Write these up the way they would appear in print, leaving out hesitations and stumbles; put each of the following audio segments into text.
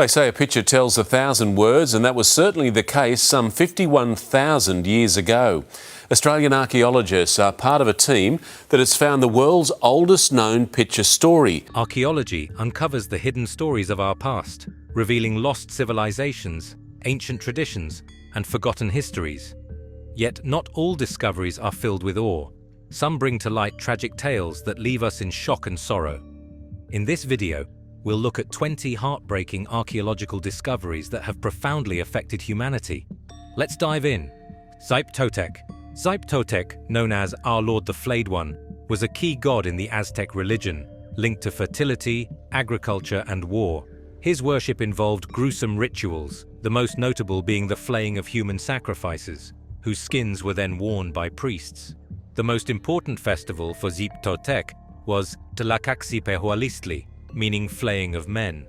They say a picture tells 1,000 words, and that was certainly the case some 51,000 years ago. Australian archaeologists are part of a team that has found the world's oldest known picture story. Archaeology uncovers the hidden stories of our past, revealing lost civilizations, ancient traditions, and forgotten histories. Yet not all discoveries are filled with awe. Some bring to light tragic tales that leave us in shock and sorrow. In this video, we'll look at 20 heartbreaking archaeological discoveries that have profoundly affected humanity. Let's dive in. Xipe-Totec. Xipe-Totec, known as Our Lord the Flayed One, was a key god in the Aztec religion, linked to fertility, agriculture, and war. His worship involved gruesome rituals, the most notable being the flaying of human sacrifices, whose skins were then worn by priests. The most important festival for Xipe-Totec was Tlacaxipehualistli, meaning flaying of men.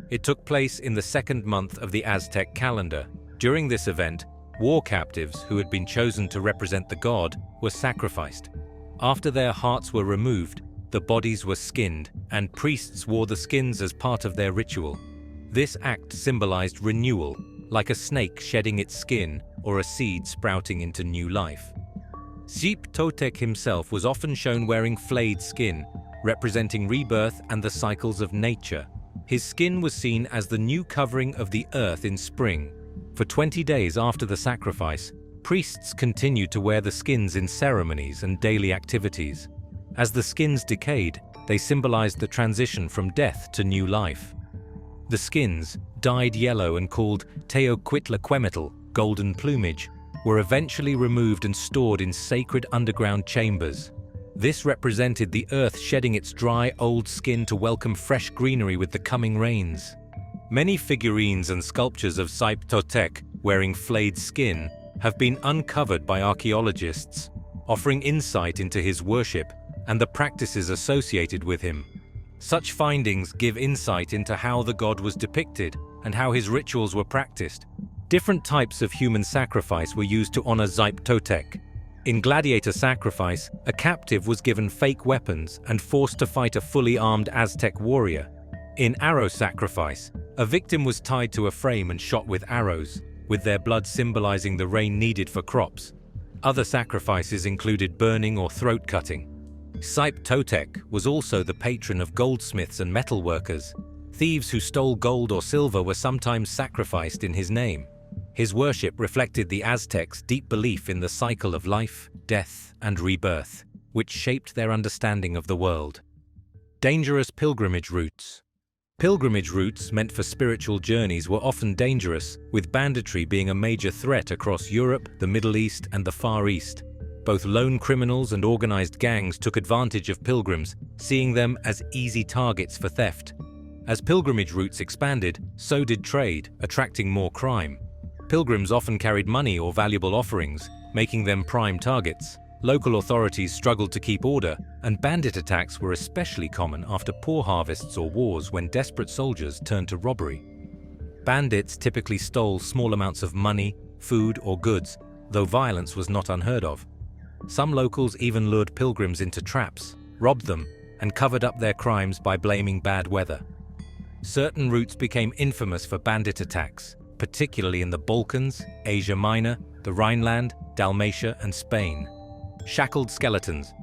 It took place in the second month of the Aztec calendar. During this event, war captives who had been chosen to represent the god were sacrificed. After their hearts were removed, the bodies were skinned, and priests wore the skins as part of their ritual. This act symbolized renewal, like a snake shedding its skin or a seed sprouting into new life. Xipe-Totec himself was often shown wearing flayed skin, representing rebirth and the cycles of nature. His skin was seen as the new covering of the earth in spring. For 20 days after the sacrifice, priests continued to wear the skins in ceremonies and daily activities. As the skins decayed, they symbolized the transition from death to new life. The skins, dyed yellow and called Teoquitlaquemetl, golden plumage, were eventually removed and stored in sacred underground chambers. This represented the earth shedding its dry, old skin to welcome fresh greenery with the coming rains. Many figurines and sculptures of Xipe-Totec wearing flayed skin have been uncovered by archaeologists, offering insight into his worship and the practices associated with him. Such findings give insight into how the god was depicted and how his rituals were practiced. Different types of human sacrifice were used to honor Xipe-Totec. In gladiator sacrifice, a captive was given fake weapons and forced to fight a fully armed Aztec warrior. In arrow sacrifice, a victim was tied to a frame and shot with arrows, with their blood symbolizing the rain needed for crops. Other sacrifices included burning or throat cutting. Xipe-Totec was also the patron of goldsmiths and metalworkers. Thieves who stole gold or silver were sometimes sacrificed in his name. His worship reflected the Aztecs' deep belief in the cycle of life, death, and rebirth, which shaped their understanding of the world. Dangerous pilgrimage routes. Pilgrimage routes meant for spiritual journeys were often dangerous, with banditry being a major threat across Europe, the Middle East, and the Far East. Both lone criminals and organized gangs took advantage of pilgrims, seeing them as easy targets for theft. As pilgrimage routes expanded, so did trade, attracting more crime. Pilgrims often carried money or valuable offerings, making them prime targets. Local authorities struggled to keep order, and bandit attacks were especially common after poor harvests or wars when desperate soldiers turned to robbery. Bandits typically stole small amounts of money, food, or goods, though violence was not unheard of. Some locals even lured pilgrims into traps, robbed them, and covered up their crimes by blaming bad weather. Certain routes became infamous for bandit attacks, particularly in the Balkans, Asia Minor, the Rhineland, Dalmatia, and Spain. Shackled skeletons.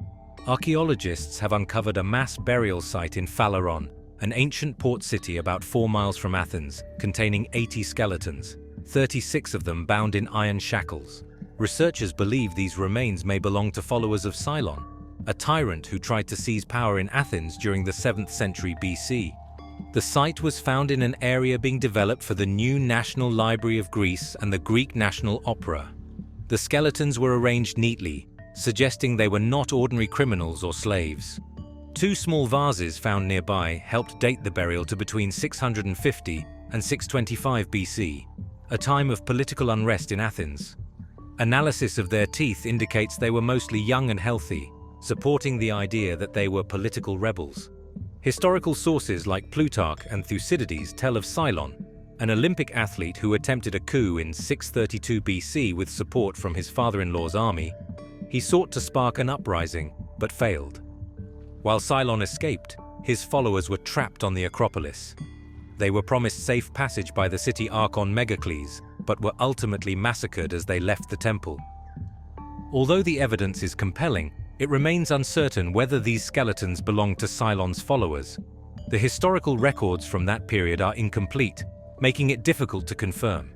Archaeologists have uncovered a mass burial site in Phaleron, an ancient port city about 4 miles from Athens, containing 80 skeletons, 36 of them bound in iron shackles. Researchers believe these remains may belong to followers of Cylon, a tyrant who tried to seize power in Athens during the 7th century BC. The site was found in an area being developed for the new National Library of Greece and the Greek National Opera. The skeletons were arranged neatly, suggesting they were not ordinary criminals or slaves. 2 small vases found nearby helped date the burial to between 650 and 625 BC, a time of political unrest in Athens. Analysis of their teeth indicates they were mostly young and healthy, supporting the idea that they were political rebels. Historical sources like Plutarch and Thucydides tell of Cylon, an Olympic athlete who attempted a coup in 632 BC with support from his father-in-law's army. He sought to spark an uprising, but failed. While Cylon escaped, his followers were trapped on the Acropolis. They were promised safe passage by the city Archon Megacles, but were ultimately massacred as they left the temple. Although the evidence is compelling, it remains uncertain whether these skeletons belong to Cylon's followers. The historical records from that period are incomplete, making it difficult to confirm.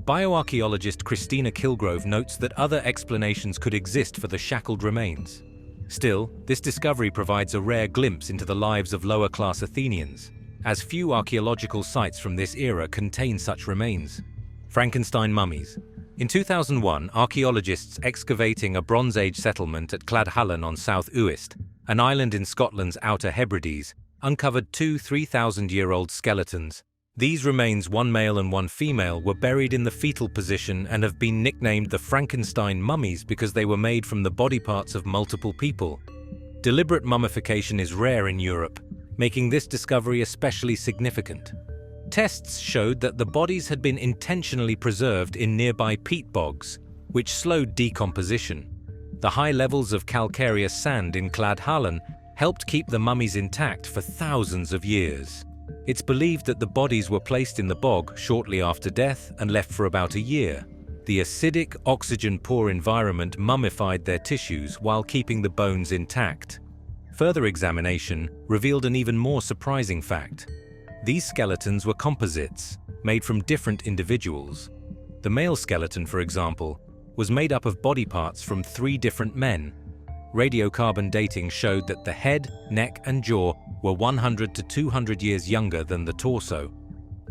Bioarchaeologist Christina Kilgrove notes that other explanations could exist for the shackled remains. Still, this discovery provides a rare glimpse into the lives of lower-class Athenians, as few archaeological sites from this era contain such remains. Frankenstein mummies. In 2001, archaeologists excavating a Bronze Age settlement at Cladhallen on South Uist, an island in Scotland's Outer Hebrides, uncovered two 3,000-year-old skeletons. These remains, one male and one female, were buried in the fetal position and have been nicknamed the Frankenstein mummies because they were made from the body parts of multiple people. Deliberate mummification is rare in Europe, making this discovery especially significant. Tests showed that the bodies had been intentionally preserved in nearby peat bogs, which slowed decomposition. The high levels of calcareous sand in Cladhallen helped keep the mummies intact for thousands of years. It's believed that the bodies were placed in the bog shortly after death and left for about a year. The acidic, oxygen-poor environment mummified their tissues while keeping the bones intact. Further examination revealed an even more surprising fact. These skeletons were composites, made from different individuals. The male skeleton, for example, was made up of body parts from 3 different men. Radiocarbon dating showed that the head, neck, and jaw were 100 to 200 years younger than the torso.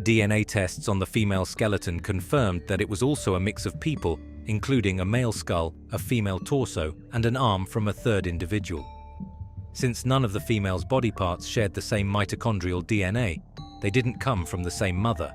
DNA tests on the female skeleton confirmed that it was also a mix of people, including a male skull, a female torso, and an arm from a third individual. Since none of the female's body parts shared the same mitochondrial DNA, they didn't come from the same mother.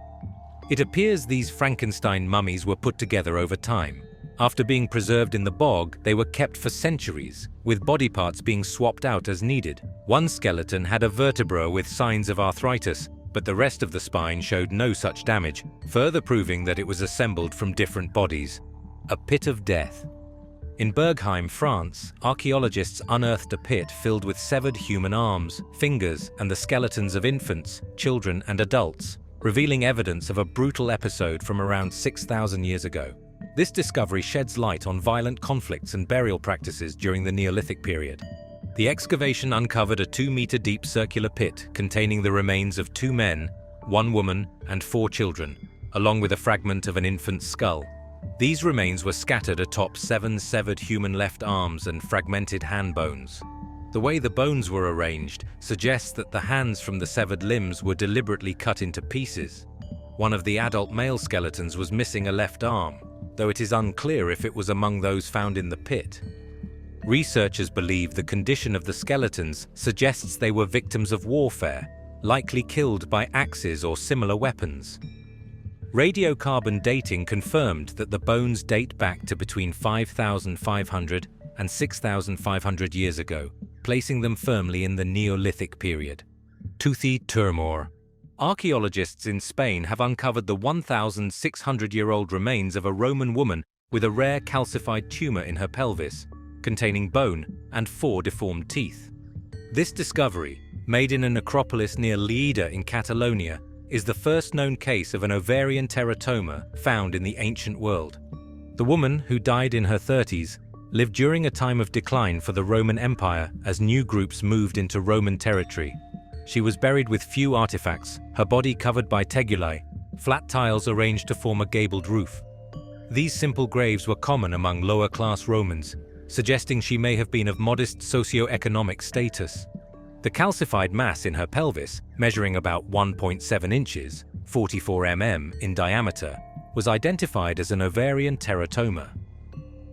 It appears these Frankenstein mummies were put together over time. After being preserved in the bog, they were kept for centuries, with body parts being swapped out as needed. One skeleton had a vertebra with signs of arthritis, but the rest of the spine showed no such damage, further proving that it was assembled from different bodies. A pit of death. In Bergheim, France, archaeologists unearthed a pit filled with severed human arms, fingers, and the skeletons of infants, children, and adults, revealing evidence of a brutal episode from around 6,000 years ago. This discovery sheds light on violent conflicts and burial practices during the Neolithic period. The excavation uncovered a 2-meter-deep circular pit containing the remains of 2 men, 1 woman, and 4 children, along with a fragment of an infant's skull. These remains were scattered atop 7 severed human left arms and fragmented hand bones. The way the bones were arranged suggests that the hands from the severed limbs were deliberately cut into pieces. One of the adult male skeletons was missing a left arm, though it is unclear if it was among those found in the pit. Researchers believe the condition of the skeletons suggests they were victims of warfare, likely killed by axes or similar weapons. Radiocarbon dating confirmed that the bones date back to between 5,500 and 6,500 years ago, placing them firmly in the Neolithic period. Toothy Turmor. Archaeologists in Spain have uncovered the 1,600-year-old remains of a Roman woman with a rare calcified tumor in her pelvis, containing bone and 4 deformed teeth. This discovery, made in a necropolis near Lleida in Catalonia, is the first known case of an ovarian teratoma found in the ancient world. The woman, who died in her 30s, lived during a time of decline for the Roman Empire as new groups moved into Roman territory. She was buried with few artifacts, her body covered by tegulae, flat tiles arranged to form a gabled roof. These simple graves were common among lower-class Romans, suggesting she may have been of modest socio-economic status. The calcified mass in her pelvis, measuring about 1.7 inches, 44 mm in diameter, was identified as an ovarian teratoma.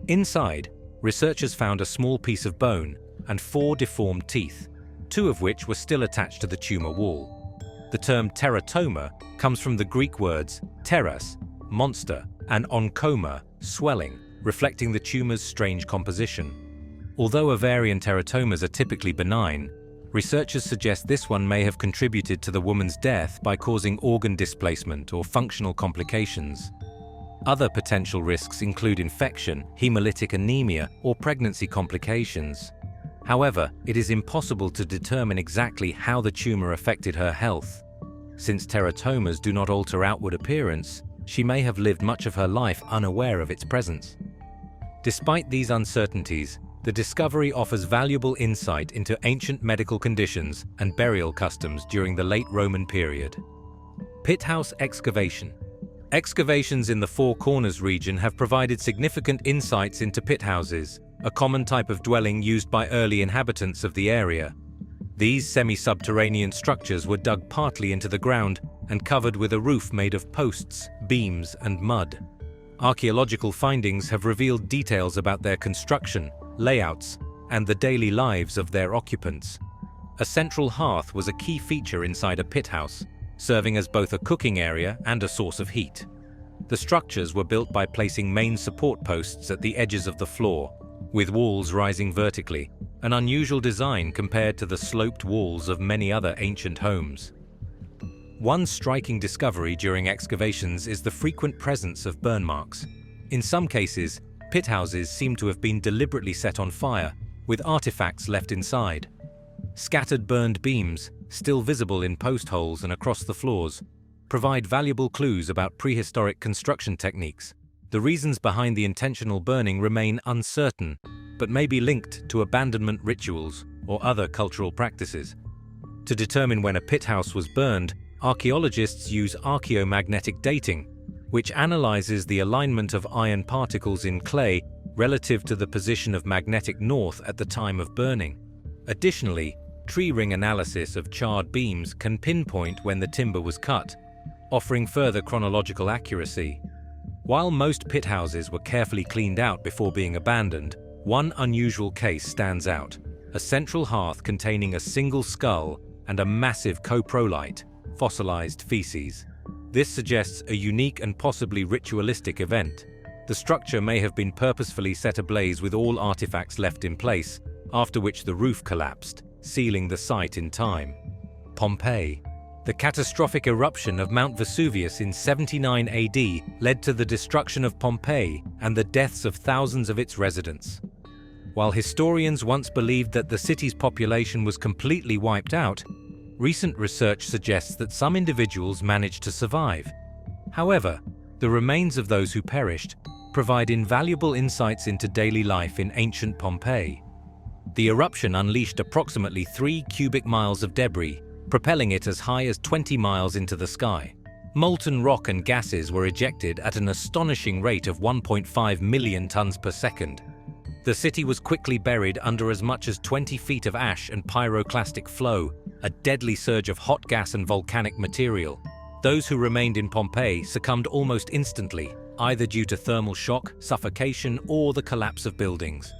Inside, researchers found a small piece of bone and 4 deformed teeth, 2 of which were still attached to the tumor wall. The term teratoma comes from the Greek words teras, monster, and onkoma, swelling, reflecting the tumor's strange composition. Although ovarian teratomas are typically benign, researchers suggest this one may have contributed to the woman's death by causing organ displacement or functional complications. Other potential risks include infection, hemolytic anemia, or pregnancy complications. However, it is impossible to determine exactly how the tumor affected her health. Since teratomas do not alter outward appearance, she may have lived much of her life unaware of its presence. Despite these uncertainties, the discovery offers valuable insight into ancient medical conditions and burial customs during the late Roman period. Pit house excavation. Excavations in the Four Corners region have provided significant insights into pit houses, a common type of dwelling used by early inhabitants of the area. These semi-subterranean structures were dug partly into the ground and covered with a roof made of posts, beams, and mud. Archaeological findings have revealed details about their construction, layouts, and the daily lives of their occupants. A central hearth was a key feature inside a pit house, serving as both a cooking area and a source of heat. The structures were built by placing main support posts at the edges of the floor, with walls rising vertically, an unusual design compared to the sloped walls of many other ancient homes. One striking discovery during excavations is the frequent presence of burn marks. In some cases, pit houses seem to have been deliberately set on fire, with artifacts left inside. Scattered burned beams, still visible in post holes and across the floors, provide valuable clues about prehistoric construction techniques. The reasons behind the intentional burning remain uncertain, but may be linked to abandonment rituals or other cultural practices. To determine when a pit house was burned, archaeologists use archaeomagnetic dating, which analyzes the alignment of iron particles in clay relative to the position of magnetic north at the time of burning. Additionally, tree ring analysis of charred beams can pinpoint when the timber was cut, offering further chronological accuracy. While most pit houses were carefully cleaned out before being abandoned, one unusual case stands out: a central hearth containing a single skull and a massive coprolite, fossilized feces. This suggests a unique and possibly ritualistic event. The structure may have been purposefully set ablaze with all artifacts left in place, after which the roof collapsed, sealing the site in time. Pompeii. The catastrophic eruption of Mount Vesuvius in 79 AD led to the destruction of Pompeii and the deaths of thousands of its residents. While historians once believed that the city's population was completely wiped out, recent research suggests that some individuals managed to survive. However, the remains of those who perished provide invaluable insights into daily life in ancient Pompeii. The eruption unleashed approximately 3 cubic miles of debris, propelling it as high as 20 miles into the sky. Molten rock and gases were ejected at an astonishing rate of 1.5 million tons per second. The city was quickly buried under as much as 20 feet of ash and pyroclastic flow, a deadly surge of hot gas and volcanic material. Those who remained in Pompeii succumbed almost instantly, either due to thermal shock, suffocation, or the collapse of buildings.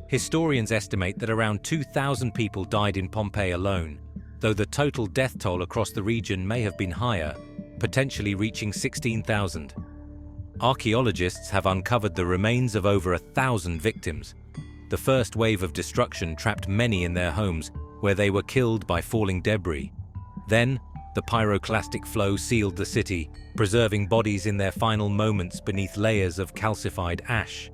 Historians estimate that around 2,000 people died in Pompeii alone, though the total death toll across the region may have been higher, potentially reaching 16,000. Archaeologists have uncovered the remains of over 1,000 victims. The first wave of destruction trapped many in their homes, where they were killed by falling debris. Then, the pyroclastic flow sealed the city, preserving bodies in their final moments beneath layers of calcified ash.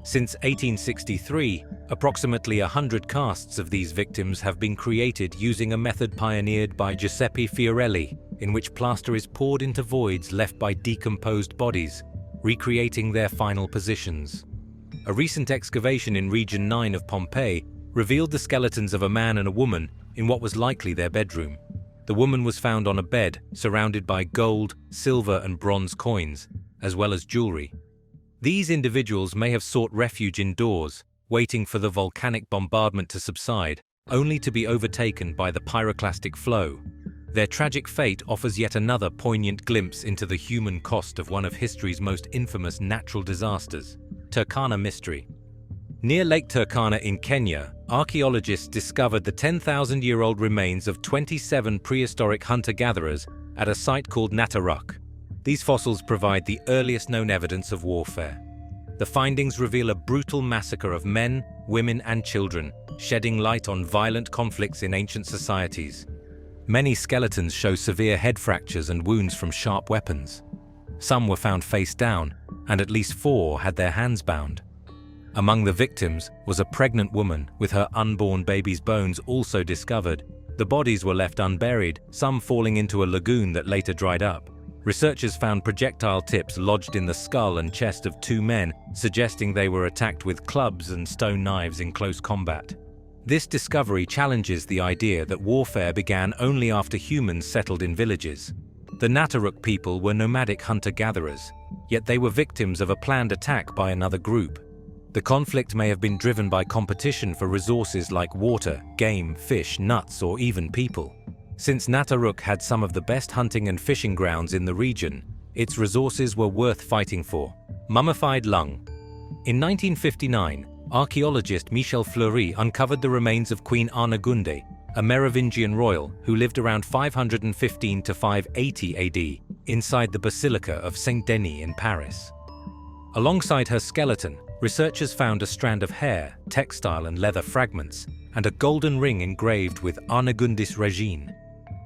Since 1863, approximately 100 casts of these victims have been created using a method pioneered by Giuseppe Fiorelli, in which plaster is poured into voids left by decomposed bodies, recreating their final positions. A recent excavation in Region 9 of Pompeii revealed the skeletons of a man and a woman in what was likely their bedroom. The woman was found on a bed, surrounded by gold, silver, and bronze coins, as well as jewelry. These individuals may have sought refuge indoors, waiting for the volcanic bombardment to subside, only to be overtaken by the pyroclastic flow. Their tragic fate offers yet another poignant glimpse into the human cost of one of history's most infamous natural disasters, Turkana Mystery. Near Lake Turkana in Kenya, archaeologists discovered the 10,000-year-old remains of 27 prehistoric hunter-gatherers at a site called Nataruk. These fossils provide the earliest known evidence of warfare. The findings reveal a brutal massacre of men, women, and children, shedding light on violent conflicts in ancient societies. Many skeletons show severe head fractures and wounds from sharp weapons. Some were found face down, and at least 4 had their hands bound. Among the victims was a pregnant woman with her unborn baby's bones also discovered, The bodies were left unburied, some falling into a lagoon that later dried up. Researchers found projectile tips lodged in the skull and chest of 2 men, suggesting they were attacked with clubs and stone knives in close combat. This discovery challenges the idea that warfare began only after humans settled in villages. The Nataruk people were nomadic hunter-gatherers, yet they were victims of a planned attack by another group. The conflict may have been driven by competition for resources like water, game, fish, nuts, or even people. Since Nataruk had some of the best hunting and fishing grounds in the region, its resources were worth fighting for. Mummified lung. In 1959, archaeologist Michel Fleury uncovered the remains of Queen Arnegunde, a Merovingian royal who lived around 515 to 580 AD, inside the Basilica of Saint-Denis in Paris. Alongside her skeleton, researchers found a strand of hair, textile and leather fragments, and a golden ring engraved with Arnegundis Regine.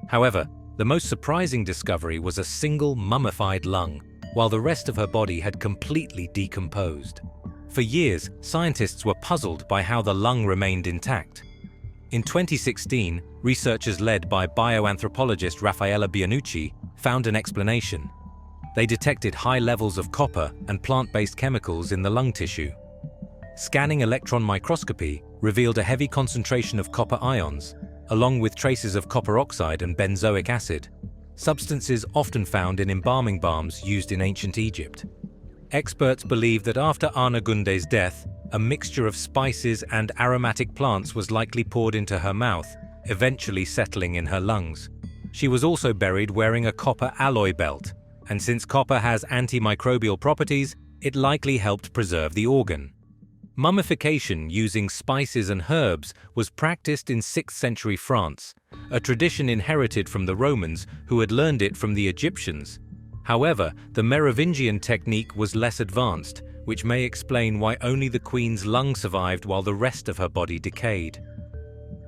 However, the most surprising discovery was a single mummified lung, while the rest of her body had completely decomposed. For years, scientists were puzzled by how the lung remained intact. In 2016, researchers led by bioanthropologist Raffaella Bianucci found an explanation. They detected high levels of copper and plant-based chemicals in the lung tissue. Scanning electron microscopy revealed a heavy concentration of copper ions, along with traces of copper oxide and benzoic acid, substances often found in embalming balms used in ancient Egypt. Experts believe that after Arnegunde's death, a mixture of spices and aromatic plants was likely poured into her mouth, eventually settling in her lungs. She was also buried wearing a copper alloy belt, and since copper has antimicrobial properties, it likely helped preserve the organ. Mummification using spices and herbs was practiced in 6th century France, a tradition inherited from the Romans who had learned it from the Egyptians. However, the Merovingian technique was less advanced, which may explain why only the queen's lung survived while the rest of her body decayed.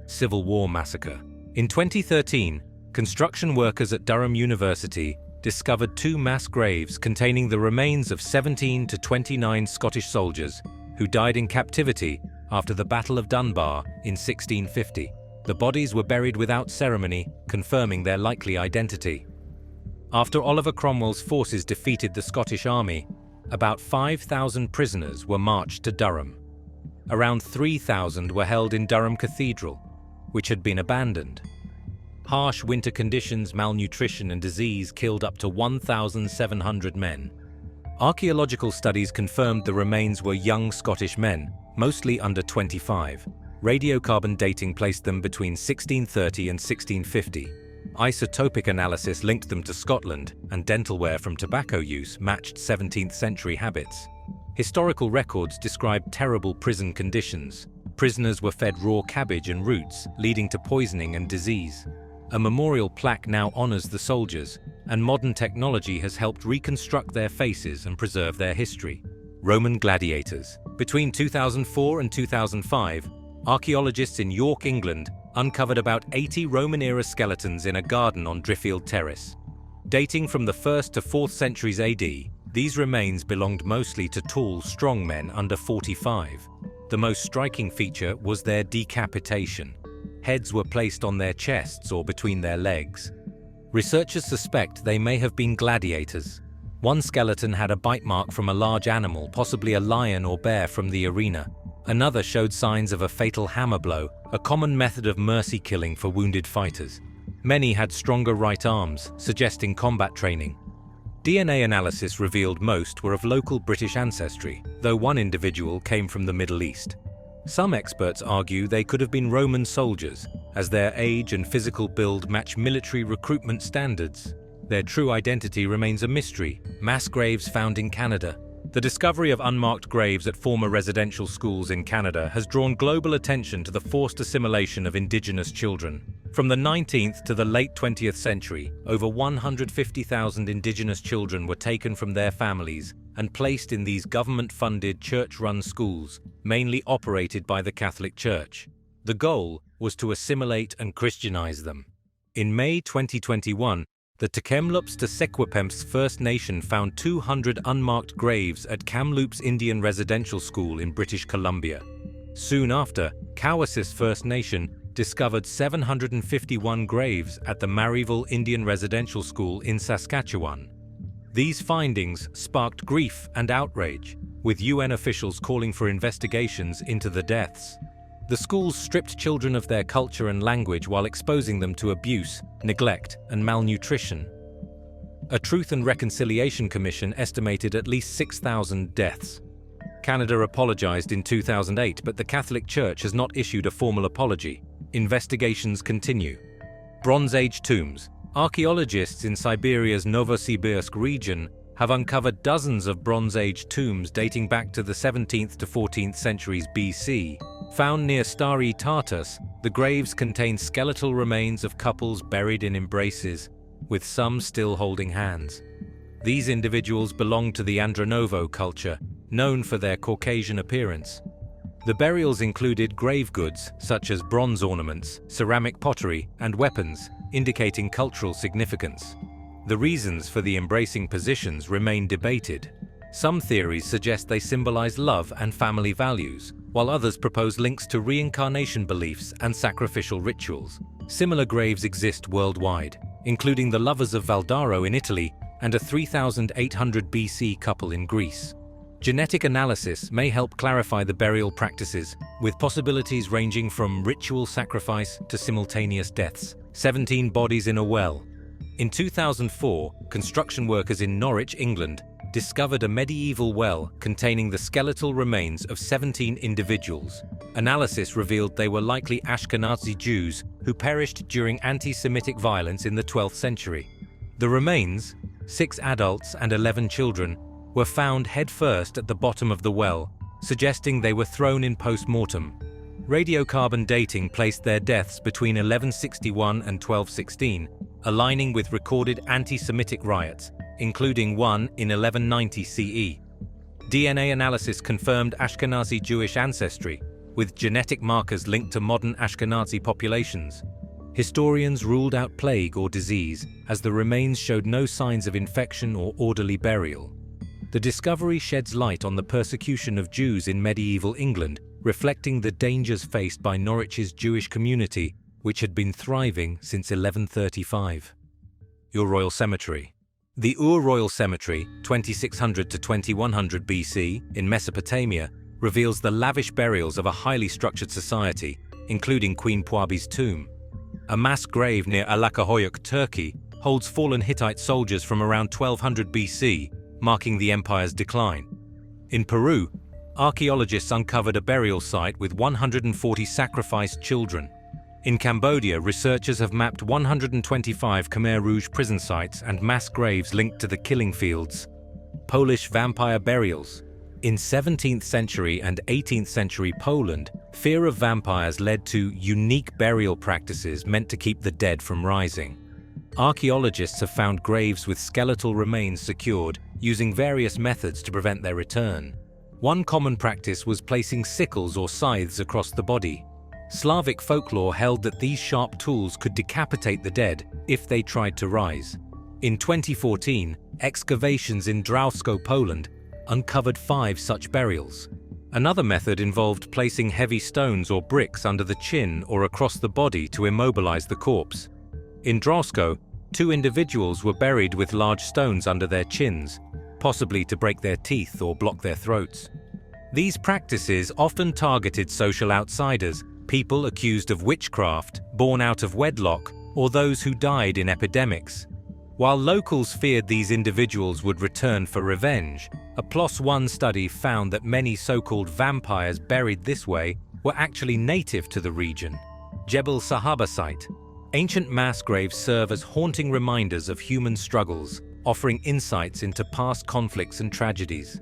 Civil War massacre. In 2013, construction workers at Durham University discovered 2 mass graves containing the remains of 17 to 29 Scottish soldiers who died in captivity after the Battle of Dunbar in 1650. The bodies were buried without ceremony, confirming their likely identity. After Oliver Cromwell's forces defeated the Scottish army, about 5,000 prisoners were marched to Durham. Around 3,000 were held in Durham Cathedral, which had been abandoned. Harsh winter conditions, malnutrition and disease killed up to 1,700 men. Archaeological studies confirmed the remains were young Scottish men, mostly under 25. Radiocarbon dating placed them between 1630 and 1650. Isotopic analysis linked them to Scotland, and dental wear from tobacco use matched 17th century habits. Historical records describe terrible prison conditions. Prisoners were fed raw cabbage and roots, leading to poisoning and disease. A memorial plaque now honors the soldiers, and modern technology has helped reconstruct their faces and preserve their history. Roman gladiators. Between 2004 and 2005, archaeologists in York, England, uncovered about 80 Roman-era skeletons in a garden on Driffield Terrace. Dating from the 1st to 4th centuries AD, these remains belonged mostly to tall, strong men under 45. The most striking feature was their decapitation. Heads were placed on their chests or between their legs. Researchers suspect they may have been gladiators. One skeleton had a bite mark from a large animal, possibly a lion or bear from the arena. Another showed signs of a fatal hammer blow, a common method of mercy killing for wounded fighters. Many had stronger right arms, suggesting combat training. DNA analysis revealed most were of local British ancestry, though one individual came from the Middle East. Some experts argue they could have been Roman soldiers, as their age and physical build match military recruitment standards. Their true identity remains a mystery. Mass graves found in Canada. The discovery of unmarked graves at former residential schools in Canada has drawn global attention to the forced assimilation of Indigenous children. From the 19th to the late 20th century, over 150,000 Indigenous children were taken from their families and placed in these government-funded church-run schools, mainly operated by the Catholic Church. The goal was to assimilate and Christianize them. In May 2021, the Tk'emlúps to Secwepemcs First Nation found 200 unmarked graves at Kamloops Indian Residential School in British Columbia. Soon after, Cowessess First Nation discovered 751 graves at the Maryville Indian Residential School in Saskatchewan. These findings sparked grief and outrage, with UN officials calling for investigations into the deaths. The schools stripped children of their culture and language while exposing them to abuse, neglect, and malnutrition. A Truth and Reconciliation Commission estimated at least 6,000 deaths. Canada apologized in 2008, but the Catholic Church has not issued a formal apology. Investigations continue. Bronze Age tombs. Archaeologists in Siberia's Novosibirsk region have uncovered dozens of Bronze Age tombs dating back to the 17th to 14th centuries BC. Found near Stary Tartus, the graves contain skeletal remains of couples buried in embraces, with some still holding hands. These individuals belong to the Andronovo culture, known for their Caucasian appearance. The burials included grave goods such as bronze ornaments, ceramic pottery, and weapons, indicating cultural significance. The reasons for the embracing positions remain debated. Some theories suggest they symbolize love and family values, while others propose links to reincarnation beliefs and sacrificial rituals. Similar graves exist worldwide, including the lovers of Valdaro in Italy and a 3800 BC couple in Greece. Genetic analysis may help clarify the burial practices, with possibilities ranging from ritual sacrifice to simultaneous deaths. 17 bodies in a well. In 2004, construction workers in Norwich, England, discovered a medieval well containing the skeletal remains of 17 individuals. Analysis revealed they were likely Ashkenazi Jews who perished during anti-Semitic violence in the 12th century. The remains, 6 adults and 11 children, were found headfirst at the bottom of the well, suggesting they were thrown in post-mortem. Radiocarbon dating placed their deaths between 1161 and 1216, aligning with recorded anti-Semitic riots, including one in 1190 CE. DNA analysis confirmed Ashkenazi Jewish ancestry, with genetic markers linked to modern Ashkenazi populations. Historians ruled out plague or disease, as the remains showed no signs of infection or orderly burial. The discovery sheds light on the persecution of Jews in medieval England, reflecting the dangers faced by Norwich's Jewish community, which had been thriving since 1135. Ur Royal Cemetery. The Ur Royal Cemetery, 2600 to 2100 BC, in Mesopotamia, reveals the lavish burials of a highly structured society, including Queen Puabi's tomb. A mass grave near Alakahoyuk, Turkey, holds fallen Hittite soldiers from around 1200 BC, marking the empire's decline. In Peru, archaeologists uncovered a burial site with 140 sacrificed children. In Cambodia, researchers have mapped 125 Khmer Rouge prison sites and mass graves linked to the killing fields. Polish vampire burials. In 17th century and 18th century Poland, fear of vampires led to unique burial practices meant to keep the dead from rising. Archaeologists have found graves with skeletal remains secured, using various methods to prevent their return. One common practice was placing sickles or scythes across the body. Slavic folklore held that these sharp tools could decapitate the dead if they tried to rise. In 2014, excavations in Drawsko, Poland, uncovered 5 such burials. Another method involved placing heavy stones or bricks under the chin or across the body to immobilize the corpse. In Drawsko, 2 individuals were buried with large stones under their chins, possibly to break their teeth or block their throats. These practices often targeted social outsiders, people accused of witchcraft, born out of wedlock, or those who died in epidemics. While locals feared these individuals would return for revenge, a PLOS One study found that many so-called vampires buried this way were actually native to the region. Jebel Sahaba site. Ancient mass graves serve as haunting reminders of human struggles, offering insights into past conflicts and tragedies.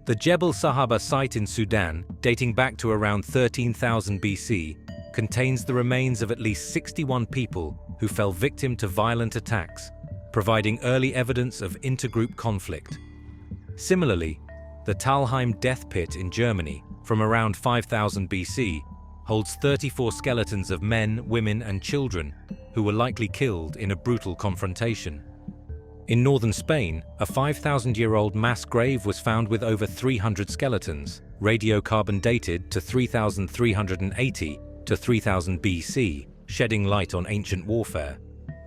The Jebel Sahaba site in Sudan, dating back to around 13,000 BC, contains the remains of at least 61 people who fell victim to violent attacks, providing early evidence of intergroup conflict. Similarly, the Talheim death pit in Germany, from around 5000 BC, holds 34 skeletons of men, women, and children who were likely killed in a brutal confrontation. In northern Spain, a 5,000-year-old mass grave was found with over 300 skeletons, radiocarbon dated to 3380, to 3000 BC, shedding light on ancient warfare.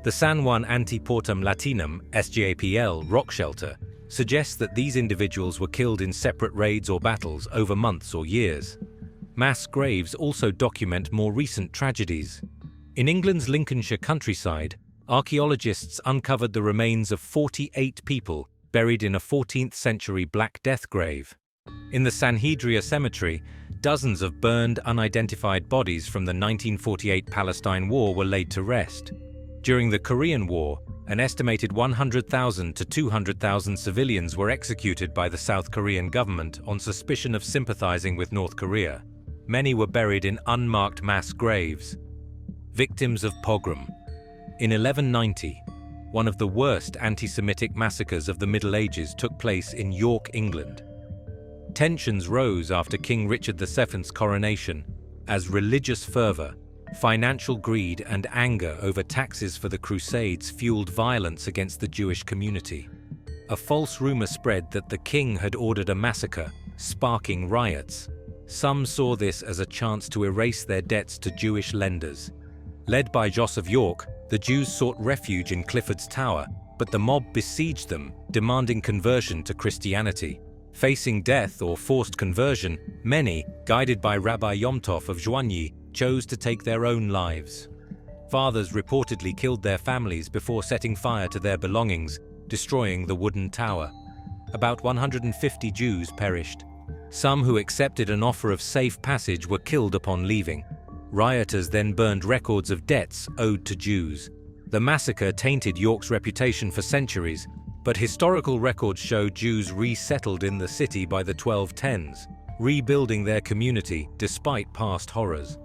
The San Juan Antiportum Latinum (SJPL) rock shelter suggests that these individuals were killed in separate raids or battles over months or years. Mass graves also document more recent tragedies. In England's Lincolnshire countryside, archaeologists uncovered the remains of 48 people buried in a 14th century Black Death grave. In the Sanhedria cemetery, dozens of burned, unidentified bodies from the 1948 Palestine War were laid to rest. During the Korean War, an estimated 100,000 to 200,000 civilians were executed by the South Korean government on suspicion of sympathizing with North Korea. Many were buried in unmarked mass graves. Victims of pogrom. In 1190, one of the worst anti-Semitic massacres of the Middle Ages took place in York, England. Tensions rose after King Richard VII's coronation as religious fervor, financial greed, and anger over taxes for the Crusades fueled violence against the Jewish community. A false rumor spread that the king had ordered a massacre, sparking riots. Some saw this as a chance to erase their debts to Jewish lenders. Led by Jos of York, the Jews sought refuge in Clifford's Tower, but the mob besieged them, demanding conversion to Christianity. Facing death or forced conversion, many, guided by Rabbi Yom Tov of Joigny, chose to take their own lives. Fathers reportedly killed their families before setting fire to their belongings, destroying the wooden tower. About 150 Jews perished. Some who accepted an offer of safe passage were killed upon leaving. Rioters then burned records of debts owed to Jews. The massacre tainted York's reputation for centuries, but historical records show Jews resettled in the city by the 1210s, rebuilding their community despite past horrors.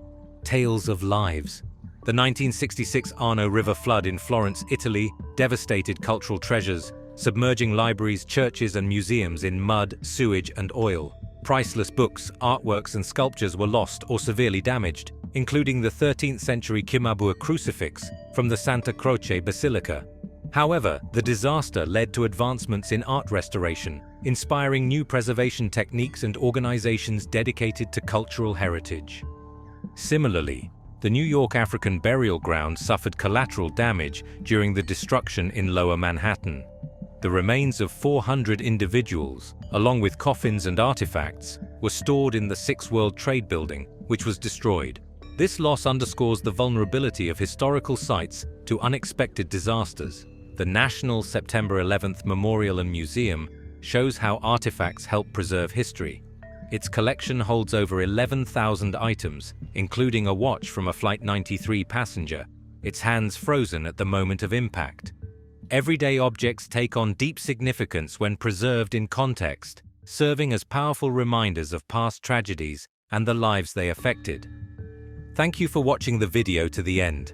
Tales of lives. The 1966 Arno River flood in Florence, Italy, devastated cultural treasures, submerging libraries, churches, and museums in mud, sewage, and oil. Priceless books, artworks, and sculptures were lost or severely damaged, including the 13th century Cimabue crucifix from the Santa Croce Basilica. However, the disaster led to advancements in art restoration, inspiring new preservation techniques and organizations dedicated to cultural heritage. Similarly, the New York African Burial Ground suffered collateral damage during the destruction in Lower Manhattan. The remains of 400 individuals, along with coffins and artifacts, were stored in the Six World Trade Building, which was destroyed. This loss underscores the vulnerability of historical sites to unexpected disasters. The National September 11th Memorial and Museum shows how artifacts help preserve history. Its collection holds over 11,000 items, including a watch from a Flight 93 passenger, its hands frozen at the moment of impact. Everyday objects take on deep significance when preserved in context, serving as powerful reminders of past tragedies and the lives they affected. Thank you for watching the video to the end.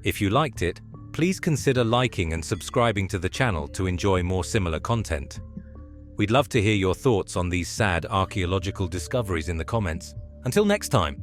If you liked it, please consider liking and subscribing to the channel to enjoy more similar content. We'd love to hear your thoughts on these sad archaeological discoveries in the comments. Until next time.